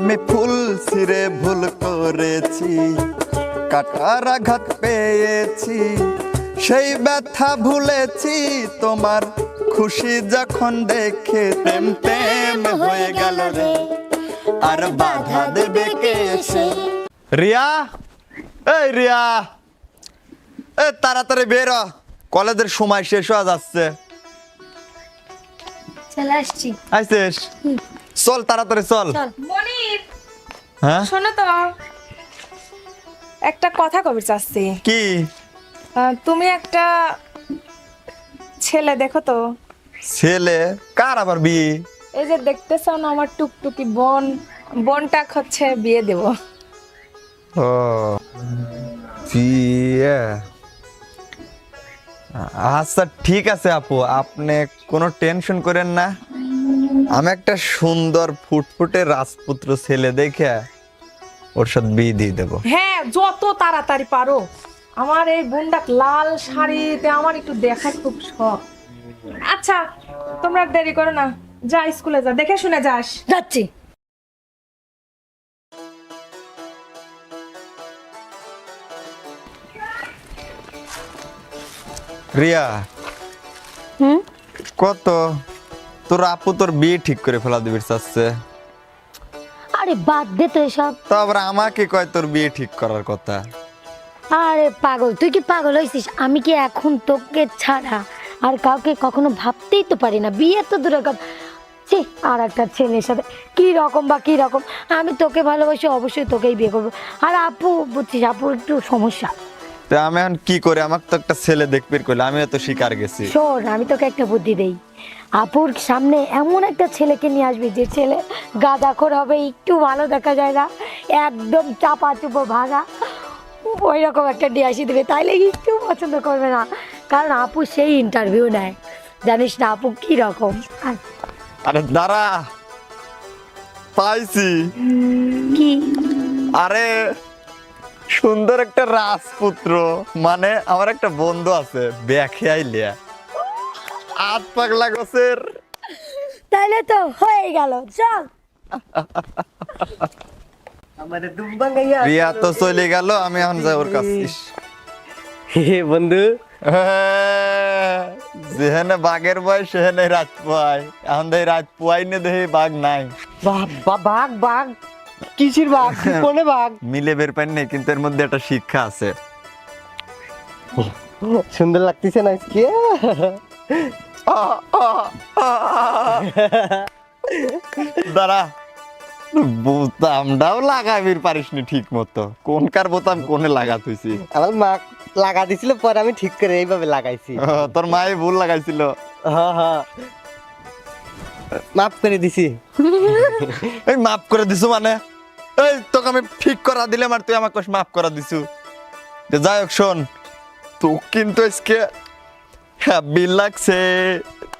আমি ফুল ছিঁড়ে ভুল করেছি, কাটার আঘাত পেয়েছি, সেই ব্যথা ভুলেছি তোমার খুশি যখন দেখে। প্রেম প্রেম হয়ে গেল রে, আর বাধা দেবে কে এসে। রিয়া, এই রিয়া, এ তাড়াতাড়ি বের হ, কলেজের সময় শেষ হয়ে যাচ্ছে। চলে আসছি। আইছিস? চল তাড়াতাড়ি চল। মনির, হ্যাঁ শোনো তো, একটা কথা কবে চাচ্ছি। কি? তুমি একটা ছেলে দেখো তো। ছেলে? কার আবার বিয়ে? এই যে দেখতেছ না আমার টুকটুকি বোন, বোনটা হচ্ছে বিয়ে দেব। ও বিয়ে, আচ্ছা ঠিক আছে আপু, আপনি কোনো টেনশন করেন না। আমি একটা সুন্দর ফুটফুটে রাজপুত্র ছেলে দেখে ওর সাথে বিয়ে দিয়ে দেবো। হ্যাঁ, যত তাড়াতাড়ি পারো। আমার এই বোনটা লাল শাড়িতে আমার একটু দেখার খুব শখ। আচ্ছা তোমরা দেরি করো না, যা স্কুলে যা, দেখে শুনে যাস। যাচ্ছি। রিয়া, হুম, কত তোর আপু তোর বিয়ে ঠিক করে ফেলা দিবি চাচ্ছে, আরে বাদ দে তো এসব। তো আবার আমাকে কয় তোর বিয়ে ঠিক করার কথা। আরে পাগল, তুই কি পাগল হয়েছিস? আমি কি এখন তোকে ছাড়া আর কাউকে কখনো ভাবতেই তো পারি না। বিয়ে তো দূরের কথা, ছি, আর একটা ছেলের সাথে কি রকম বা কি রকম। আমি তোকে ভালোবাসি, অবশ্যই তোকেই বিয়ে করবো। আর আপু বুঝছিস, আপুর একটু সমস্যা। তো আমি এখন কি করে, আমাকে তো একটা ছেলে দেখবি করলে, আমিও তো শিকার গেছি। শোন, আমি তোকে একটা বুদ্ধি দেই। আপুর সামনে এমন একটা ছেলেকে নিয়ে আসবি যে ছেলে গাঁজাখোর হবে, একটু ভালো দেখা যায় না, একদম চাপা চুপো ভাঙা, ওই রকম একটা নিয়ে আসি দেবে, তাইলে একটু পছন্দ করবে না। কারণ আপু সেই ইন্টারভিউ নেয়, জানিস না আপু কি রকম। আর আরে দাঁড়া, পাইছি। কি? আরে সুন্দর একটা রাজপুত্র, মানে আমার একটা বন্ধু আছে, দেখে আইলিয়া আত পাগলা গোছের। তাইলে তো হয়ে গেল, চল। রিয়া তো চলে গেল, আমি এখন যাই ওর কাছে। হে বন্ধু, যেখানে বাঘের বয় সেখানে রাত পোয়াই, এখন দেখি রাত পোয়াই নে দেখি বাঘ নাই। বাঘ বাঘ কিসির বাঘ? কোনে বাঘ? মিলে বের পাই নেই, কিন্তু এর মধ্যে একটা শিক্ষা আছে। সুন্দর লাগতেছে না আজকে? দাঁড়া, বোতামটাও লাগাবির পারিস নি ঠিক মতো, কোনকার বোতাম কোনে লাগা তুইছি? আমার মা লাগা দিছিল, পরে আমি ঠিক করে এইভাবে লাগাইছি। তোর মায়ে ভুল লাগাইছিল। হ্যাঁ হ্যাঁ, মাফ করে দিছি। এই মাফ করে দিছু মানে? এই তোকে আমি ঠিক করা দিলাম আর তুই আমাকে মাফ করা দিছু? যে যাই হোক শোন, তো কিন্তু আজকে হ্যাপি লাগছে,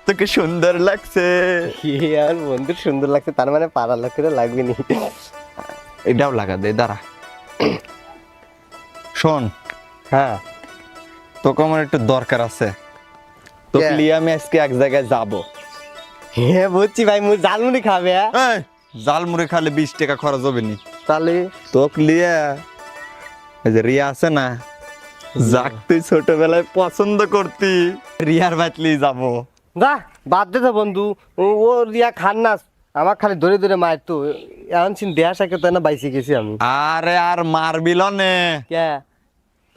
তোকে সুন্দর লাগছে। আর বন্ধু সুন্দর লাগছে, তার মানে পাড়ার লোকের লাগবে নি? এটাও লাগা দে, দাঁড়া। শোন, হ্যাঁ, তোকে আমার একটু দরকার আছে, তোকে কে? নিয়ে আমি আজকে এক জায়গায় যাবো। হ্যাঁ বুঝছি ভাই, মুই জালমুড়ি খাবে। এই জাল মুড়ি খালে 20 টাকা খরচ হবে নি? তাহলে তোকে নিয়ে এই যে রিয়া আছে না, যাক তুই ছোটবেলায় পছন্দ করতি, রিয়ার বাতলি যাবো। যা বাদ দে তো বন্ধু, ও রিয়া খান না, আমার খালি ধরে ধরে মায়ের তো এখন চিন দেহা সাকে তো না বাইসে গেছি আমি। আরে আর মারবিল নে, কে?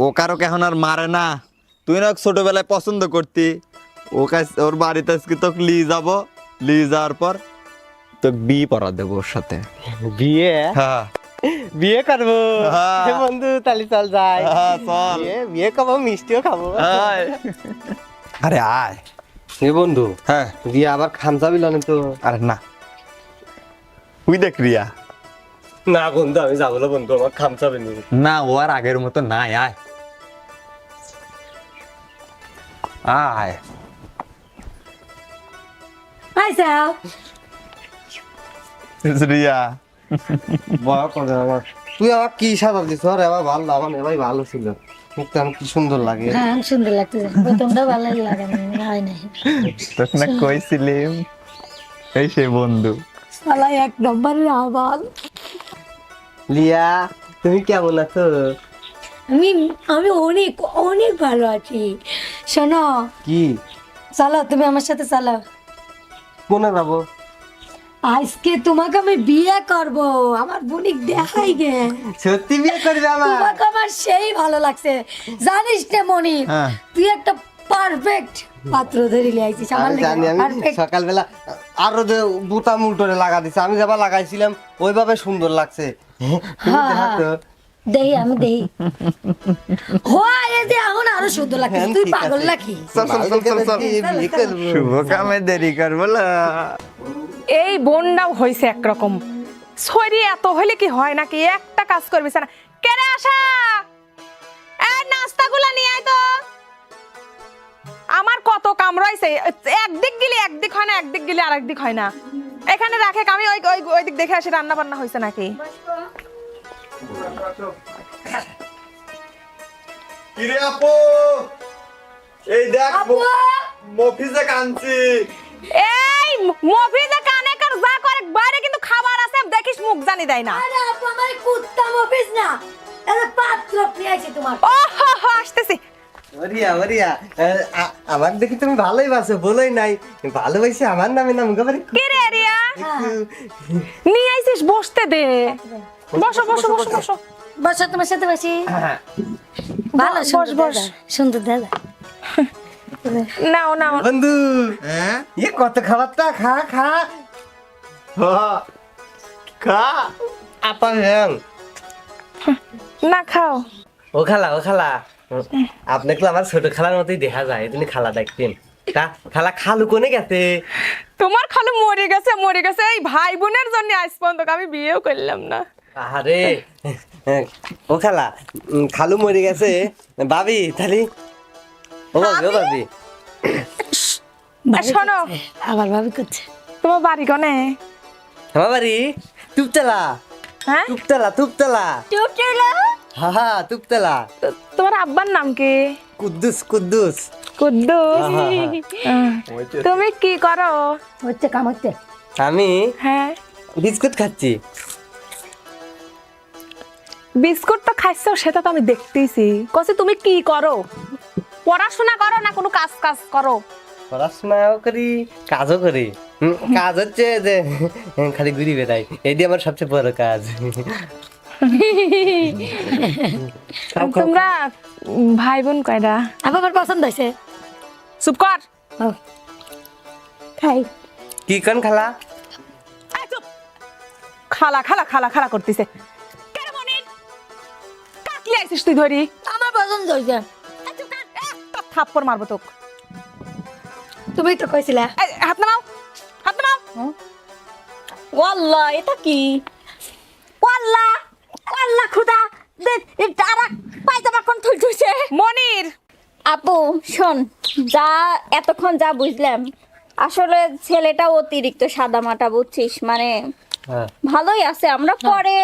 ও কারো এখন আর মারে না। তুই না ছোটবেলায় পছন্দ করতি, ওর বাড়িতে আজকে তোকে নিয়ে যাবো, নিয়ে যাওয়ার পর তোকে বিয়ে পড়া দেবো ওর সাথে। বিয়ে? হ্যাঁ বিয়ে করবো? হ্যাঁ। হে বন্ধু তাহলে চল যাই। হ্যাঁ, চল। বিয়ে খাবো, মিষ্টিও খাবো। আয়। আরে আয়। হে বন্ধু, হ্যাঁ, বিয়ে আবার খামচাবি লনে তো? আরে না, তুই দেখ রিয়া। না বন্ধু, আমি যাবো না বন্ধু, আমার খামচাবি নি। না, ও আর আগের মতো নাই, আয় আয়। আচ্ছা, রিয়া, তুই আমার কি সাদা দিস? আরে আমার ভালো, আমার এবার ভালো ছিল, দেখতে আমার কি সুন্দর লাগে। হ্যাঁ সুন্দর লাগতেছে, প্রথমটা ভালো লাগে না, হয় নাই। তোকে না কইছিলাম, এই সেই বন্ধু। শালা এক নম্বরের আবাল। লিয়া তুমি কেমন আছো? আমি আমি অনেক অনেক ভালো আছি। শোনো, কি চলো তুমি আমার সাথে চলো। কোনে যাবো? আজকে তোমাকে আমি বিয়ে করব, আমার বোনিক দেখাই গে। সত্যি বিয়ে করবে আমার? তোমাকে আমার সেই ভালো লাগছে, জানিস না মনির, হ্যাঁ। তুই একটা পারফেক্ট পাত্র ধরে লিয়ে আইছিস আমার আমি লাগি। জানি, আমি পারফেক্ট। সকালবেলা আরো যে বুতাম উল্টোরে লাগা দিছে, আমি যাবা লাগাইছিলাম ওইভাবে সুন্দর লাগছে। তুমি হ্যাঁ, দেখা তো। দেহি আমি দেহি হয় এই যে এখন আরো সুন্দর লাগছে। হ্যাঁ, তুই ঠিক পাগল আছে। নাকি? চল চল চল চল চল বিয়ে করবো। শুভ কামে দেরি করবো না। এই বোনটাও হয়েছে একরকম, শরীর এত হইলে কি হয় নাকি? একটা কাজ করবি না। কেরে আসা, এই নাস্তাগুলা নিয়ে আয় তো। আমার কত কাম রয়েছে, একদিক গেলে একদিক হয় না, একদিক গেলে আরেক দিক হয় না। এখানে রাখে, আমি ওই ওই ওই দিক দেখে আসি রান্না বান্না হয়েছে নাকি। কিরে আপু, এই দেখ আপু! মফিজে কাঁদছি। এই মফিজে কানে কর যা করে, বাইরে কিন্তু খাবার আছে, দেখিস মুখ জানি দেয় না। আরে আপু, আমার কুত্তা মফিস না, এটা পাত্র পেয়েছি তোমার। ও হো হো, আসতেছি। ওরিয়া ওরিয়া, আমার দেখি তুমি ভালোই বাসো, বলোই নাই ভালোবাসি আমার নামে নাম গাবারে। কি রে রিয়া, নিয়ে আইছিস, বসতে দে। বসো বসো বসো বসো। বসো তোমার সাথে বসি। ভালো বস, সুন্দর বস। দাদা, সুন্দর দাদা। নাও নাও। বন্ধু হ্যাঁ ইয়ে কত খাবারটা খা খা খা। আপা হ্যাঁ না খাও। ও খালা আপনাকে তো আমার ছোট খালার মতোই দেখা যায়, তুমি খালা দেখতেন। খালা খালু কোনে গেছে? তোমার খালু মরে গেছে, মরে গেছে। এই ভাই বোনের জন্য আজ পর্যন্ত আমি বিয়েও করলাম না। আরে ও খালা, খালু মরে গেছে। ভাবি তাহলে ও ভাবি ও ভাবি শোনো, আবার ভাবি করছে। তোমার বাড়ি কনে? আমার বাড়ি তুপতলা। হ্যাঁ, তুপতলা হা হা তুপতলা। তোমার আব্বার নাম কি? কুদ্দুস কুদ্দুস। তুমি কি করো? হচ্ছে কাম হচ্ছে। আমি হ্যাঁ, বিস্কুট খাচ্ছি। বিস্কুট তো খাইছো, সেটা তো আমি দেখতেইছি। কসে তুমি কি করো? পড়াশোনা করো না কোনো কাজ কাজ করো? পড়াশোনাও করি, কাজও করি। কাজ হচ্ছে যে খালি ঘুরি বেড়াই, এটি আমার সবচেয়ে বড় কাজ। তোমরা ভাই বোন কয়টা? আমার পছন্দ হয়েছে। চুপ কর। খাই। কি কোন খালা? এই চুপ। খালা খালা খালা খালা করতেছে। কেন মনির, কাকলি আইছিস তুই ধরি? আমার পছন্দ হয়েছে। এই চুপ কর, একটা থাপ্পড় মারবো তোকে। তুমি তো কইছিলে। এই, হাত নামাও, হাত নামাও। ওয়াল্লাহ এটা কি? ওয়াল্লাহ ওয়াল্লাহ খুদা দে তারা পায়জামা কোন থুই থুইছে। মনির, আপু শোন, যা এতক্ষণ যা বুঝলাম, আসলে ছেলেটা অতিরিক্ত সাদামাটা, বুঝছিস? মানে হ্যাঁ ভালোই আছে, আমরা পরে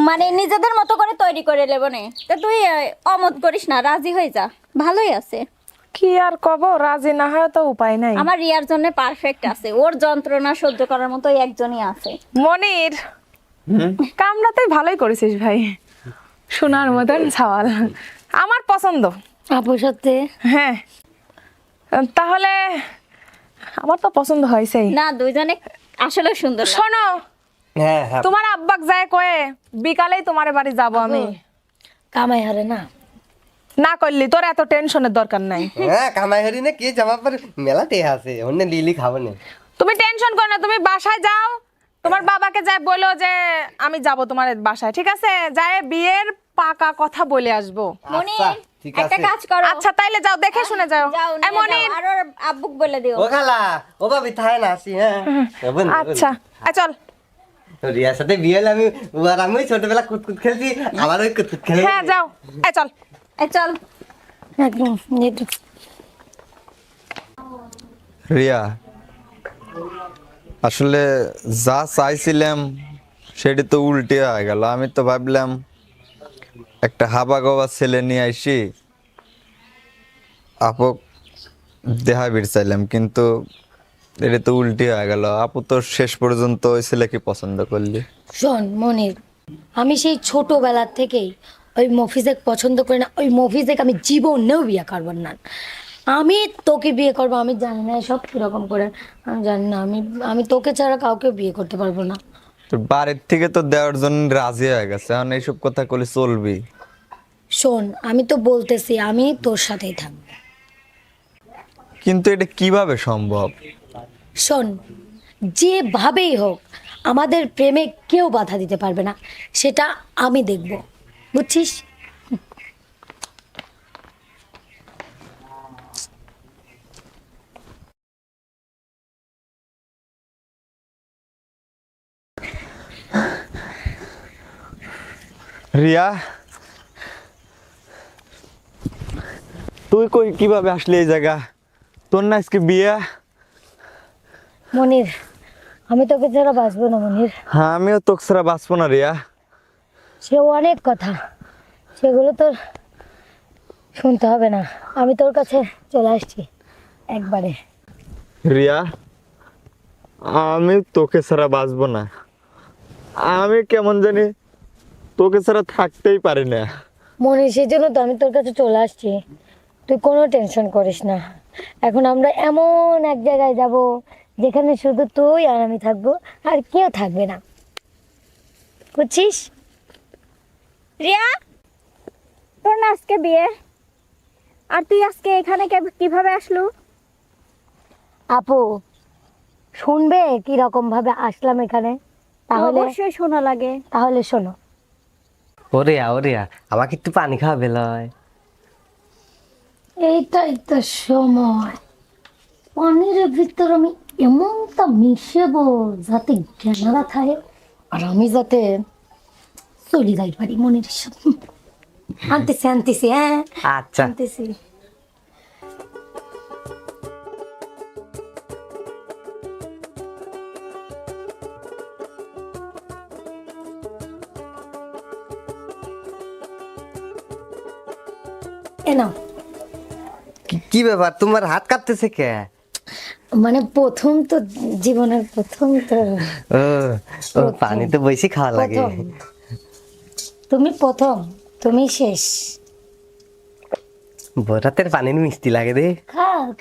মানে নিজেদের মতো করে তৈরি করে নেব নে। তা তুই অমত করিস না, রাজি হয়ে যা, ভালোই আছে। কি আর কব, রাজি না হয় তো উপায় নাই। আমার রিয়ার জন্য পারফেক্ট আছে, ওর যন্ত্রণা সহ্য করার মতো একজনই আছে। মনির, কামটা তুই ভালোই করেছিস ভাই, সোনার মতন ছাওয়াল, আমার পছন্দ। আপু সত্যি? হ্যাঁ, তাহলে আমার তো পছন্দ হয়েছেই। না, দুইজনে আসলে সুন্দর। শোনো, হ্যাঁ হ্যাঁ তোমার আব্বাক যায় কয়ে বিকালেই তোমার বাড়ি যাব আমি। কামাই হারে না। না করলি তোর এত টেনশনের দরকার নাই। হ্যাঁ কামাই হরি না কে জামা পর মেলা টেহা আছে, অন্য লিলি খাবো না। তুমি টেনশন করো না, তুমি বাসায় যাও, তোমার বাবাকে যাই বলো যে আমি যাব তোমার বাসায়, ঠিক আছে? যায় বিয়ের পাকা কথা বলে আসবো। মনি, আচ্ছা, ঠিক একটা আছে। কাজ করো। আচ্ছা তাইলে যাও, দেখে শুনে যাও। যাও, এই নিয়ে মনির, যাও, আর ওর আব্বুক বলে দিও। ও খালা ও ভাবি থায় না আসি। হ্যাঁ বন্ধু, আচ্ছা চল। বন্ধু। রিয়ার সাথে বিয়ে হলে আমি ছোটবেলা কুতকুত খেলছি, আমার ওই কুতকুত খেলে। হ্যাঁ যাও, চল। এই চল। একদম একদম। রিয়া, আসলে যা চাইছিলাম সেটি তো উল্টে হয়ে গেল। আমি তো ভাবলাম একটা হাবা গবা ছেলে নিয়ে আইসি, আপক দেহা বির চাইলাম, কিন্তু এটা তো উল্টি হয়ে গেল। আপু তো শেষ পর্যন্ত ওই ছেলেকে পছন্দ করলি। শোন মনির, আমি সেই ছোটবেলার থেকেই ওই মফিজেক পছন্দ করি না। ওই মফিজেক আমি জীবনেও বিয়ে করবো না। আমি তোকে বিয়ে করবো, আমি জানি না সব কিরকম করে, আমি জানি না। আমি তোকে ছাড়া কাউকে বিয়ে করতে পারবো না। তোর বাড়ির থেকে তো দেওয়ার জন্য রাজি হয়ে গেছে, এখন এইসব কথা বলে চলবি? শোন, আমি তো বলতেছি আমি তোর সাথেই থাকবো। কিন্তু এটা কিভাবে সম্ভব? শোন, যেভাবেই হোক আমাদের প্রেমে কেউ বাধা দিতে পারবে না, সেটা আমি দেখব, বুঝছিস? রিয়া, তুই কই কিভাবে আসলি এই জায়গা? তোর না আজকে বিয়ে? মনির, আমি তোকে ছাড়া বাঁচবো না মনির। হ্যাঁ, আমিও তোকে ছাড়া বাঁচবো না রিয়া। সে অনেক কথা, সেগুলো তোর শুনতে হবে না। আমি তোর কাছে চলে আসছি একবারে। রিয়া, আমি তোকে ছাড়া বাঁচবো না। আমি কেমন জানি তোকে ছাড়া থাকতেই পারি না। মনির, সেই জন্য তো আমি তোর কাছে চলে আসছি। তুই কোনো টেনশন করিস না। এখন আমরা এমন এক জায়গায় যাব যেখানে শুধু তুই আর আমি থাকবো, আর কেউ থাকবে না, বুঝছিস? রিয়া, তোর না আজকে বিয়ে, আর তুই আজকে এখানে কিভাবে আসলু? আপু শুনবে কি রকম ভাবে আসলাম এখানে? তাহলে অবশ্যই শোনা লাগে। তাহলে শোনো। ওরে আমাকে একটু পানি খাওয়াবে লয়? এইটাই তো সময়, পানির ভিতর আমি এমনটা মিশাবো যাতে জ্ঞানারা থাকে আর আমি যাতে চলে যাই পারি মনের সাথে। আনতেছি হ্যাঁ, আচ্ছা। আনতেছি। এ নাও। কি ব্যাপার, তোমার হাত কাঁপতেছে কে? মানে প্রথম তো, জীবনের প্রথম তো। ও পানি তো বেশি খাওয়া লাগে। প্রথম। তুমি প্রথম, তুমি শেষ। বরাতের পানি মিষ্টি লাগে রে।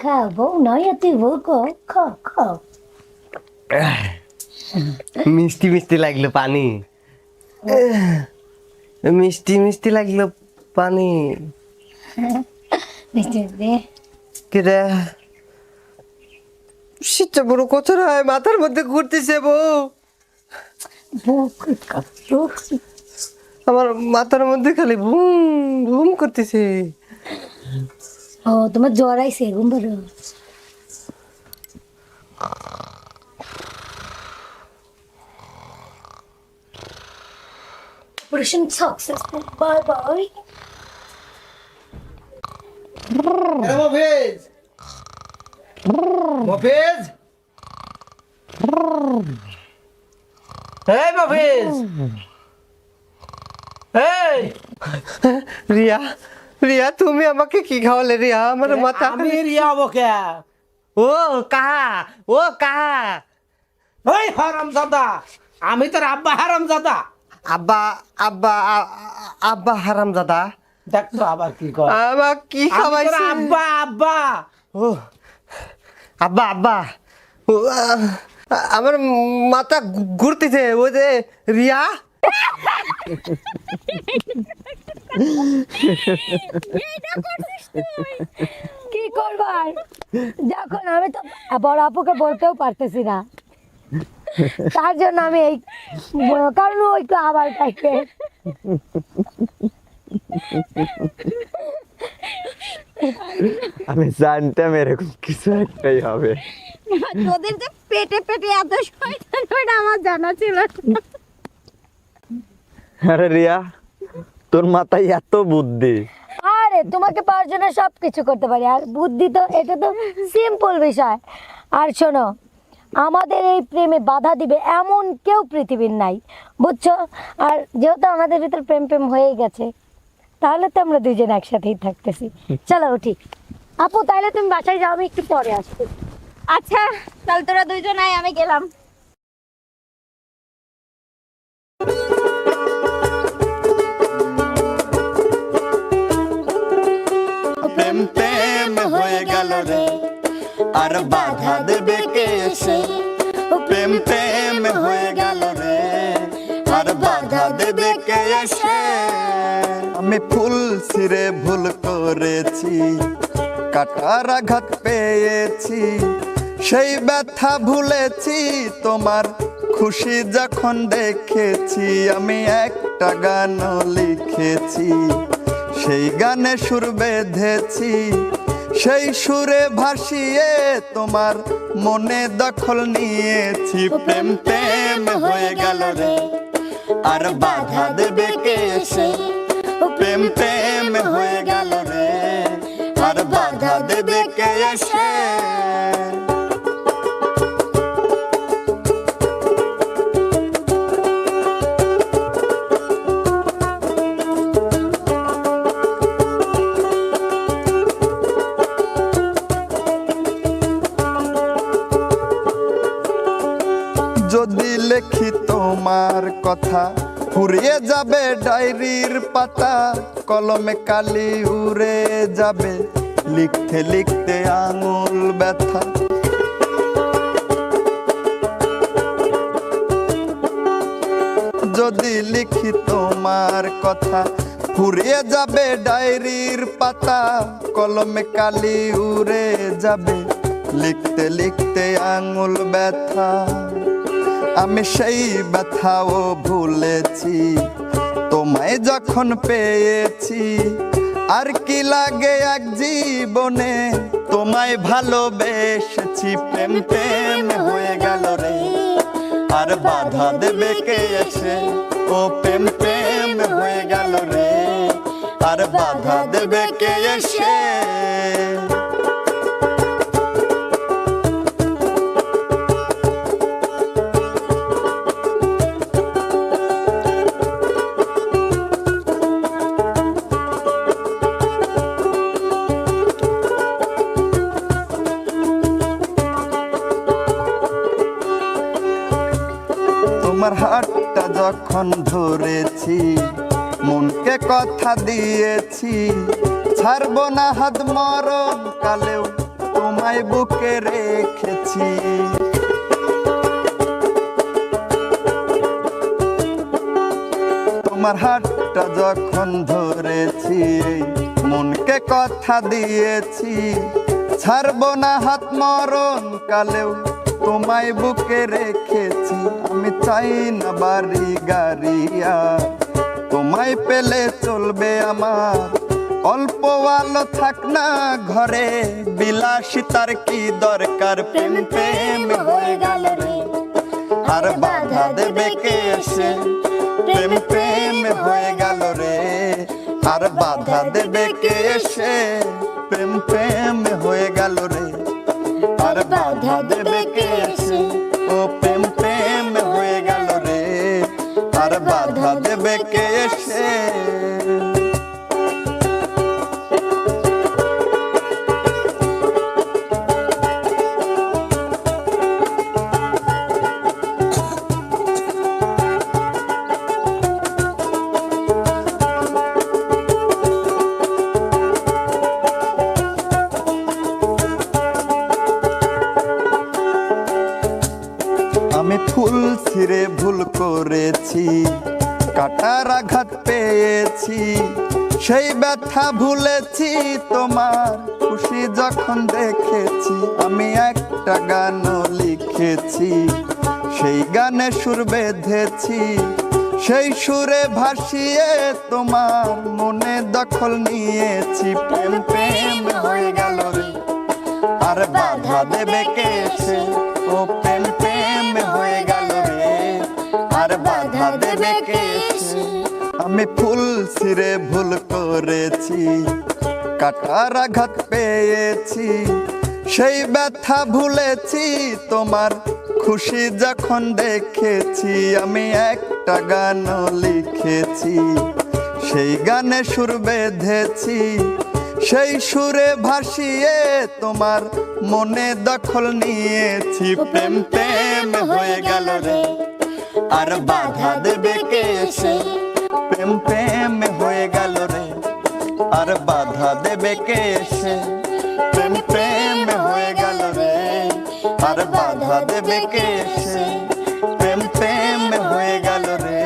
খাও বউ নয়, তুই বউ খাও। মিষ্টি মিষ্টি লাগলো পানি, মিষ্টি লাগলো পানি। মিষ্টি দে। কেরে শীতটা বড় কথা নয়, মাথার মধ্যে ঘুরতেছে বউ। আমার মাথার মধ্যে খালি ঘুম ঘুম করতেছে। ও, তোমার জ্বর আইছে, ঘুম পারো? Operation successful, bye bye. Mofiz, Mofiz, এই মফিজ, এই রিয়া, রিয়া তুমি আমাকে কি খাওয়ালে রিয়া? আমার মাথা। আমি রিয়া বকে ও কাহা, ও কাহা? ওই হারামজাদা, আমি তোর আব্বা হারামজাদা। আব্বা আব্বা আব্বা হারামজাদা? দেখ তো আবার কি কর। আমার কি আমি তোর খাওয়াইছে? আব্বা আব্বা। ও আব্বা আব্বা, ও, আমার মাথা ঘুরতেছে। ওই যে রিয়া, কি করবার, যখন আমি তো বড় আপুকে বলতেও পারতেছি না, তার জন্য আমি এই, কারণ ওই তো আবার টাইপের। আমি জানতাম এরকম কিছু একটাই হবে। তোদের যে পেটে পেটে এত শয়তান, ওটা আমার জানা ছিল না। আরে রিয়া, তোর মাথায় এত বুদ্ধি? আরে তোমাকে পাওয়ার জন্য সব কিছু করতে পারি, আর বুদ্ধি তো, এটা তো সিম্পল বিষয়। আর শোনো, আমাদের এই প্রেমে বাধা দিবে এমন কেউ পৃথিবীর নাই, বুঝছো? আর যেহেতু আমাদের ভিতর প্রেম প্রেম হয়ে গেছে, তাহলে তো আমরা দুজন একসাথেই থাকতেছি। চলো উঠি। আপু তাহলে তুমি বাসায় যাও, আমি একটু পরে আসবো। আচ্ছা তাহলে তোরা দুইজন আয়, আমি গেলাম। প্রেম প্রেম হয়ে গেল রে, আর বাধা দেবে কে এসে? প্রেম প্রেম হয়ে গেল রে, আর বাধা দেবে কে এসে? আমি ফুল ছিঁড়ে ভুল করেছি, কাটার আঘাত পেয়েছি, সেই ব্যথা ভুলেছি তোমার খুশি যখন দেখেছি। আমি একটা গান লিখেছি, সেই গানে সুর বেঁধেছি, সেই সুরে ভাসিয়ে তোমার মনে দখল নিয়েছি। প্রেম প্রেম হয়ে গেল রে, আর বাধা দেবে কে এসে? প্রেম প্রেম হয়ে গেল রে, আর বাধা দেবে কে এসে? যদি লেখি তোমার কথা, ফুরিয়ে যাবে ডায়েরির পাতা, কলমে কালি উড়ে যাবে, লিখতে লিখতে আঙুল ব্যথা। যদি লিখি তোমার কথা, ফুরিয়ে যাবে ডায়েরির পাতা, কলমে কালি উড়ে যাবে, লিখতে লিখতে আঙুল ব্যথা। আমি সেই ব্যথাও ভুলেছি তোমায় যখন পেয়েছি, আর কি লাগে এক জীবনে তোমায় ভালোবেসেছি। প্রেম প্রেম হয়ে গেল রে, আর বাধা দেবে কে এসে? ও প্রেম প্রেম হয়ে গেল রে, আর বাধা দেবে কে এসে? তোমার হাতটা যখন ধরেছি, মনকে কথা দিয়েছি, ছাড়বো না হাত মরণ কালেও তোমায় বুকে রেখেছি। তোমার হাতটা যখন ধরেছি, মনকে কথা দিয়েছি, ছাড়বো না হাত মরণ কালেও তোমায় বুকে রেখেছি। আমি চাই না বাড়ি গাড়িয়া, তোমায় পেলে চলবে আমার, অল্প আলো থাক না ঘরে, বিলাসিতার কি দরকার? প্রেম প্রেম হয়ে গেল রে, আর বাধা দেবে কে এসে? প্রেম প্রেম হয়ে গেল রে, আর বাধা দেবে কে এসে? প্রেম প্রেম হয়ে গেল রে, আর বাধা দেবে কে এসে? ও প্রেম প্রেম হয়ে গেল রে, আর বাধা দেবে কে এসে? আমি ফুল ছিঁড়ে ভুল করেছি, কাটার আঘাত পেয়েছি, সেই ব্যথা ভুলেছি তোমার খুশি যখন দেখেছি। আমি একটা গান লিখেছি, সেই গানে সুর বেঁধেছি, সেই সুরে ভাসিয়ে তোমার মনে দখল নিয়েছি। প্রেম প্রেম হয়ে গেল রে, আর বাধা দেবে কে এসে? ও প্রেম প্রেম হয়ে গেল রে, আর বাধা দেবে কে এসে? আমি ফুল ছিঁড়ে ভুল করেছি, কাটার আঘাত পেয়েছি, সেই ব্যথা ভুলেছি তোমার খুশি যখন দেখেছি। আমি একটা গান লিখেছি, সেই গানে সুর বেঁধেছি, সেই সুরে ভাসিয়ে তোমার মনে দখল নিয়েছি, প্রেম প্রেম হয়ে গেল রে, আর বাধা দেবে কে এসে? প্রেম প্রেম হয়ে গেল রে, আর বাধা দেবে কে এসে? প্রেম প্রেম হয়ে গেল রে, আর বাধা দেবে কে এসে? প্রেম প্রেম হয়ে গেল রে,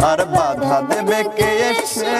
আর বাধা দেবে কে এসে?